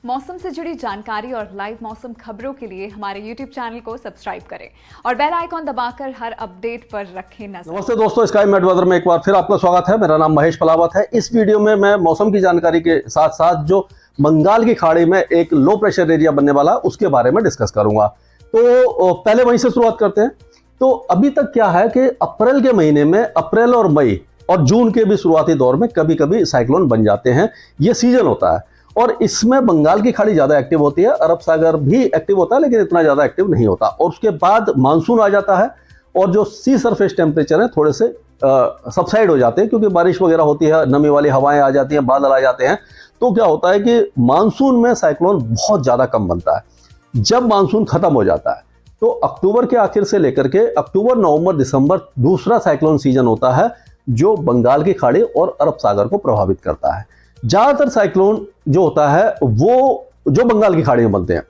मौसम से जुड़ी जानकारी और लाइव मौसम खबरों के लिए हमारे YouTube चैनल को सब्सक्राइब करें और बेल आइकॉन दबाकर हर अपडेट पर रखें नजर। नमस्ते दोस्तों, स्काई मेट वेदर में एक बार फिर आपका स्वागत है। मेरा नाम महेश पलावत है। इस वीडियो में मैं मौसम की जानकारी के साथ साथ जो बंगाल की खाड़ी में एक लो प्रेशर एरिया बनने वाला है उसके बारे में डिस्कस करूंगा। तो पहले वहीं से शुरुआत करते हैं। तो अभी तक क्या है कि अप्रैल के महीने में, अप्रैल और मई और जून के भी शुरुआती दौर में कभी कभी साइक्लोन बन जाते हैं। ये सीजन होता है और इसमें बंगाल की खाड़ी ज्यादा एक्टिव होती है, अरब सागर भी एक्टिव होता है लेकिन इतना ज्यादा एक्टिव नहीं होता। और उसके बाद मानसून आ जाता है और जो सी सरफेस टेम्परेचर है थोड़े से सबसाइड हो जाते हैं क्योंकि बारिश वगैरह होती है, नमी वाली हवाएं आ जाती हैं, बादल आ जाते हैं। तो क्या होता है कि मानसून में साइक्लोन बहुत ज्यादा कम बनता है। जब मानसून खत्म हो जाता है तो अक्टूबर के आखिर से लेकर के अक्टूबर, नवंबर, दिसंबर दूसरा साइक्लोन सीजन होता है जो बंगाल की खाड़ी और अरब सागर को प्रभावित करता है। ज्यादातर साइक्लोन जो होता है वो जो बंगाल की खाड़ी में बनते हैं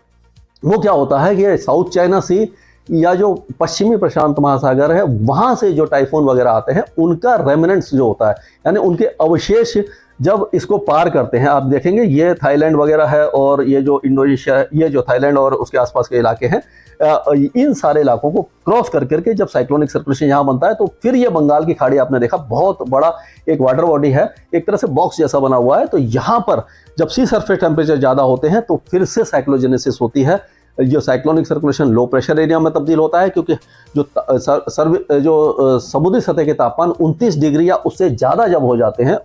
वो क्या होता है कि साउथ चाइना सी या जो पश्चिमी प्रशांत महासागर है वहां से जो टाइफून वगैरह आते हैं उनका रेमिनेंट्स जो होता है, यानी उनके अवशेष जब इसको पार करते हैं। आप देखेंगे ये थाईलैंड वगैरह है और ये जो इंडोनेशिया, ये जो थाईलैंड और उसके आसपास के इलाके हैं, इन सारे इलाकों को क्रॉस कर करके जब साइक्लोनिक सर्कुलेशन यहाँ बनता है तो फिर ये बंगाल की खाड़ी आपने देखा बहुत बड़ा एक वाटर बॉडी है, एक तरह से बॉक्स जैसा बना हुआ है। तो यहाँ पर जब सी सरफेस टेम्परेचर ज्यादा होते हैं तो फिर से साइक्लोजेनेसिस होती है। जो cyclonic circulation low pressure area में तब्दील होता है क्योंकि जो समुद्री सतह के तापमान 29 डिग्री या उससे ज्यादा जब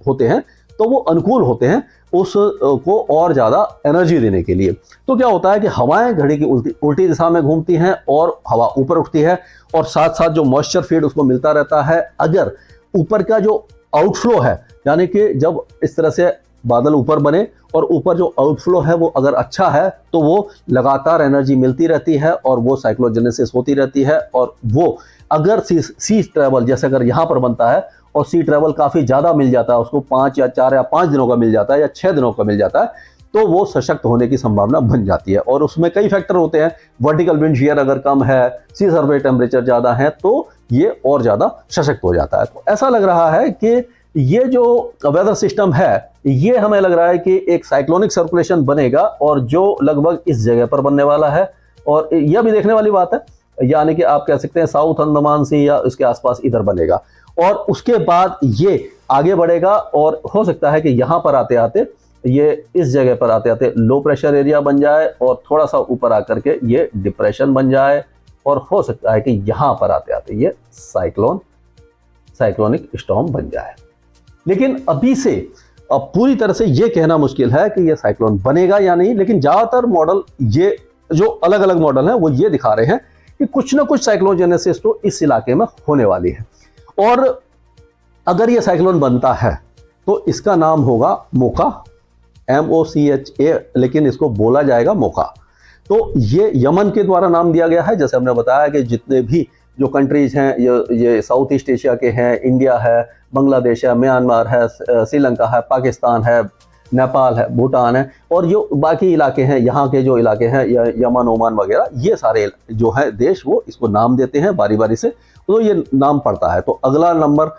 होते हैं तो वो अनुकूल होते हैं उसको और ज्यादा एनर्जी देने के लिए। तो क्या होता है कि हवाएं घड़ी की उल्टी दिशा में घूमती हैं और हवा ऊपर उठती है और साथ साथ जो मॉइस्चर फीड उसको मिलता रहता है। अगर ऊपर का जो आउटफ्लो है, यानी कि जब इस तरह से बादल ऊपर बने और ऊपर जो आउटफ्लो है वो अगर अच्छा है तो वो लगातार एनर्जी मिलती रहती है और वो साइक्लोजेनेसिस होती रहती है। और वो अगर सी ट्रैवल जैसे अगर यहाँ पर बनता है और सी ट्रैवल काफी ज्यादा मिल जाता है, उसको 5 या 4 या 5 दिनों का मिल जाता है या 6 दिनों का मिल जाता है, तो वो सशक्त होने की संभावना बन जाती है। और उसमें कई फैक्टर होते हैं। वर्टिकल विंड शीयर अगर कम है, सी सरफेस टेम्परेचर ज्यादा है तो ये और ज्यादा सशक्त हो जाता है। तो ऐसा लग रहा है कि ये जो वेदर सिस्टम है ये हमें लग रहा है कि एक साइक्लोनिक सर्कुलेशन बनेगा और जो लगभग इस जगह पर बनने वाला है। और यह भी देखने वाली बात है, यानी कि आप कह सकते हैं साउथ अंडमान सी या उसके आसपास इधर बनेगा और उसके बाद ये आगे बढ़ेगा और हो सकता है कि यहाँ पर आते आते ये इस जगह पर आते आते लो प्रेशर एरिया बन जाए और थोड़ा सा ऊपर आकर के ये डिप्रेशन बन जाए और हो सकता है कि यहाँ पर आते आते ये साइक्लोनिक स्टॉर्म बन जाए। लेकिन अभी से अब पूरी तरह से ये कहना मुश्किल है कि ये साइक्लोन बनेगा या नहीं। लेकिन ज्यादातर मॉडल, ये जो अलग अलग मॉडल हैं वो ये दिखा रहे हैं कि कुछ ना कुछ साइक्लोजेनेसिस तो इस इलाके में होने वाली है। और अगर ये साइक्लोन बनता है तो इसका नाम होगा मोका, MOCHA, लेकिन इसको बोला जाएगा मोका। तो ये यमन के द्वारा नाम दिया गया है। जैसे हमने बताया कि जितने भी जो कंट्रीज हैं ये साउथ ईस्ट एशिया के हैं, इंडिया है, बांग्लादेश है, म्यांमार है, श्रीलंका है, पाकिस्तान है, नेपाल है, भूटान है और जो बाकी इलाके हैं, यहाँ के जो इलाके हैं यमन, ओमान वगैरह, ये सारे जो है देश वो इसको नाम देते हैं बारी बारी से। तो ये नाम पड़ता है। तो अगला नंबर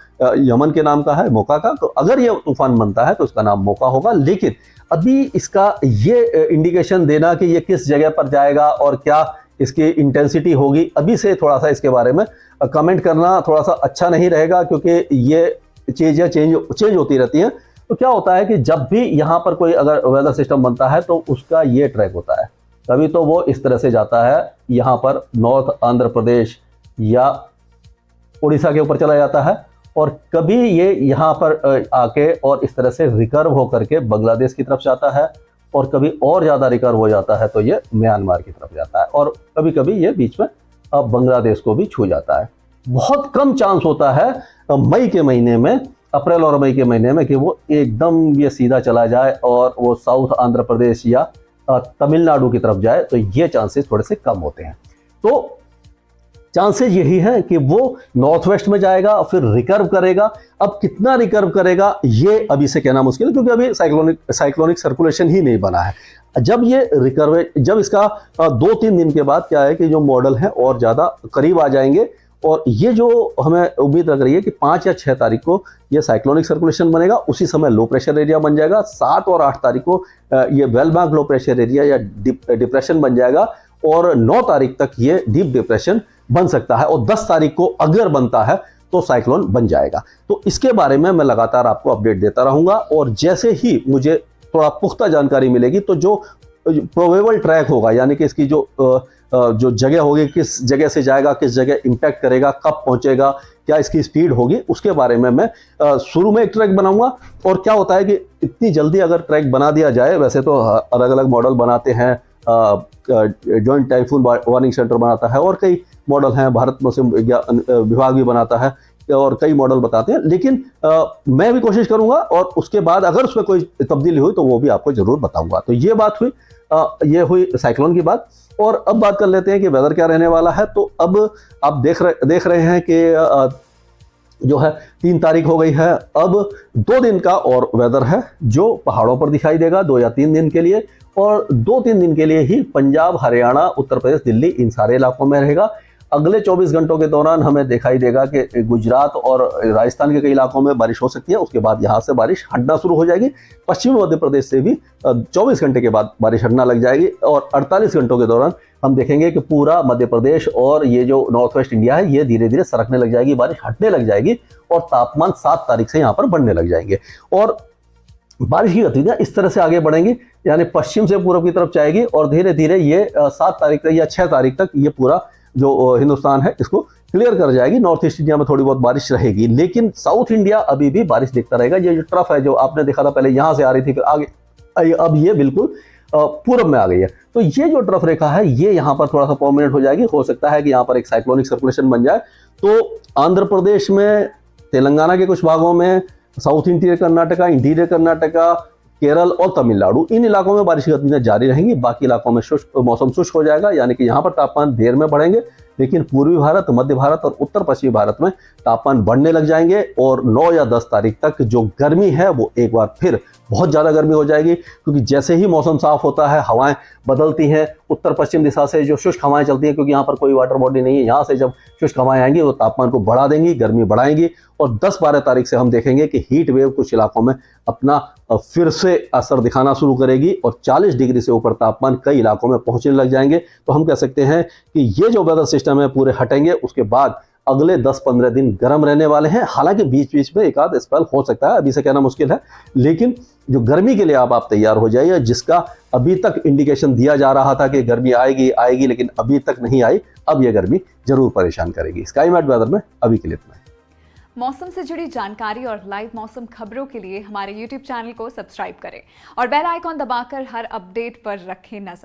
यमन के नाम का है, मोका का। तो अगर ये तूफान बनता है तो इसका नाम मोका होगा। लेकिन अभी इसका ये इंडिकेशन देना कि ये किस जगह पर जाएगा और क्या इसकी इंटेंसिटी होगी, अभी से थोड़ा सा इसके बारे में कमेंट करना थोड़ा सा अच्छा नहीं रहेगा क्योंकि ये चीजें चेंज होती रहती हैं। तो क्या होता है कि जब भी यहाँ पर कोई अगर वेदर सिस्टम बनता है तो उसका ये ट्रैक होता है। कभी तो वो इस तरह से जाता है यहाँ पर नॉर्थ आंध्र प्रदेश या उड़ीसा के ऊपर चला जाता है और कभी ये यहाँ पर आके और इस तरह से रिकर्व होकर के बांग्लादेश की तरफ जाता है और कभी और ज़्यादा रिकर्व हो जाता है तो ये म्यांमार की तरफ जाता है और कभी कभी ये बीच में अब बांग्लादेश को भी छू जाता है। बहुत कम चांस होता है मई के महीने में, अप्रैल और मई के महीने में, कि वो एकदम ये सीधा चला जाए और वो साउथ आंध्र प्रदेश या तमिलनाडु की तरफ जाए। तो ये चांसेस थोड़े से कम होते हैं। तो चांसेस यही है कि वो नॉर्थ वेस्ट में जाएगा फिर रिकर्व करेगा। अब कितना रिकर्व करेगा ये अभी से कहना मुश्किल है क्योंकि अभी साइक्लोनिक सर्कुलेशन ही नहीं बना है। जब इसका 2-3 दिन के बाद क्या है कि जो मॉडल है और ज्यादा करीब आ जाएंगे और ये जो हमें उम्मीद लग रही है कि 5 या 6 तारीख को ये साइक्लोनिक सर्कुलेशन बनेगा, उसी समय लो प्रेशर एरिया बन जाएगा। 7 और 8 तारीख को ये well marked low pressure area या डिप्रेशन बन जाएगा और 9 तारीख तक ये डीप डिप्रेशन बन सकता है और 10 तारीख को अगर बनता है तो साइक्लोन बन जाएगा। तो इसके बारे में मैं लगातार आपको अपडेट देता रहूंगा और जैसे ही मुझे थोड़ा पुख्ता जानकारी मिलेगी तो जो प्रोबेबल ट्रैक होगा, यानी कि इसकी जो जगह होगी, किस जगह से जाएगा, किस जगह इंपैक्ट करेगा, कब पहुंचेगा, क्या इसकी स्पीड होगी, उसके बारे में मैं शुरू में एक ट्रैक बनाऊंगा। और क्या होता है कि इतनी जल्दी अगर ट्रैक बना दिया जाए, वैसे तो अलग अलग मॉडल बनाते हैं, जॉइंट टाइफून वार्निंग सेंटर बनाता है और कई मॉडल हैं, भारत मौसम विभाग भी बनाता है और कई मॉडल बताते हैं, लेकिन मैं भी कोशिश करूंगा और उसके बाद अगर उसमें कोई तब्दीली हुई तो वो भी आपको जरूर बताऊंगा। तो ये बात हुई, ये हुई साइक्लोन की बात। और अब बात कर लेते हैं कि वेदर क्या रहने वाला है। तो अब आप देख रहे हैं कि जो है 3 तारीख हो गई है, अब 2 दिन का और वेदर है जो पहाड़ों पर दिखाई देगा 2 या 3 दिन के लिए, और 2-3 दिन के लिए ही पंजाब, हरियाणा, उत्तर प्रदेश, दिल्ली, इन सारे इलाकों में रहेगा। अगले 24 घंटों के दौरान हमें दिखाई देगा कि गुजरात और राजस्थान के कई इलाकों में बारिश हो सकती है। उसके बाद यहाँ से बारिश हटना शुरू हो जाएगी। पश्चिमी मध्य प्रदेश से भी 24 घंटे के बाद बारिश हटना लग जाएगी और 48 घंटों के दौरान हम देखेंगे कि पूरा मध्य प्रदेश और ये जो नॉर्थ वेस्ट इंडिया है ये धीरे धीरे सरकने लग जाएगी, बारिश हटने लग जाएगी और तापमान 7 तारीख से यहाँ पर बढ़ने लग जाएंगे। और बारिश की गतिविधियां इस तरह से आगे बढ़ेंगी, यानी पश्चिम से पूर्व की तरफ जाएगी और धीरे धीरे ये 7 तारीख तक या 6 तारीख तक ये पूरा जो हिंदुस्तान है इसको क्लियर कर जाएगी। नॉर्थ ईस्ट इंडिया में थोड़ी बहुत बारिश रहेगी, लेकिन साउथ इंडिया अभी भी बारिश दिखता रहेगा। ये जो ट्रफ है जो आपने देखा था, पहले यहाँ से आ रही थी फिर आगे, अब ये बिल्कुल पूरब में आ गई है। तो ये जो ट्रफ रेखा है ये यहाँ पर थोड़ा सा परमानेंट हो जाएगी। हो सकता है कि यहाँ पर एक साइक्लोनिक सर्कुलेशन बन जाए। तो आंध्र प्रदेश में, तेलंगाना के कुछ भागों में, south interior Karnataka, interior Karnataka, Kerala और तमिलनाडु, इन इलाकों में बारिश की गतिविधियां जारी रहेंगी। बाकी इलाकों में मौसम शुष्क हो जाएगा, यानी कि यहाँ पर तापमान देर में बढ़ेंगे, लेकिन पूर्वी भारत, मध्य भारत और उत्तर पश्चिमी भारत में तापमान बढ़ने लग जाएंगे। और 9 या 10 तारीख तक जो गर्मी है वो एक बार फिर बहुत ज़्यादा गर्मी हो जाएगी, क्योंकि जैसे ही मौसम साफ होता है हवाएं बदलती हैं। उत्तर पश्चिम दिशा से जो शुष्क हवाएं चलती हैं, क्योंकि यहाँ पर कोई वाटर बॉडी नहीं है, यहाँ से जब शुष्क हवाएं आएंगी वो तापमान को बढ़ा देंगी, गर्मी बढ़ाएंगी। और 10-12 तारीख से हम देखेंगे कि हीट वेव कुछ इलाकों में अपना फिर से असर दिखाना शुरू करेगी और 40 डिग्री से ऊपर तापमान कई इलाकों में पहुंचने लग जाएंगे। तो हम कह सकते हैं कि ये जो वेदर सिस्टम है पूरे हटेंगे, उसके बाद अगले 10-15 दिन गर्म रहने वाले हैं। हालांकि बीच बीच में एक आध स्पेल हो सकता है, अभी से कहना मुश्किल है, लेकिन जो गर्मी के लिए आप तैयार हो जाइए, जिसका अभी तक इंडिकेशन दिया जा रहा था कि गर्मी आएगी, लेकिन अभी तक नहीं आई। अब ये गर्मी जरूर परेशान करेगी। स्काई मैट वेदर में अभी के लिए इतना ही। मौसम से जुड़ी जानकारी और लाइव मौसम खबरों के लिए हमारे YouTube चैनल को सब्सक्राइब करें और बेल आइकॉन दबाकर हर अपडेट पर रखें नजर।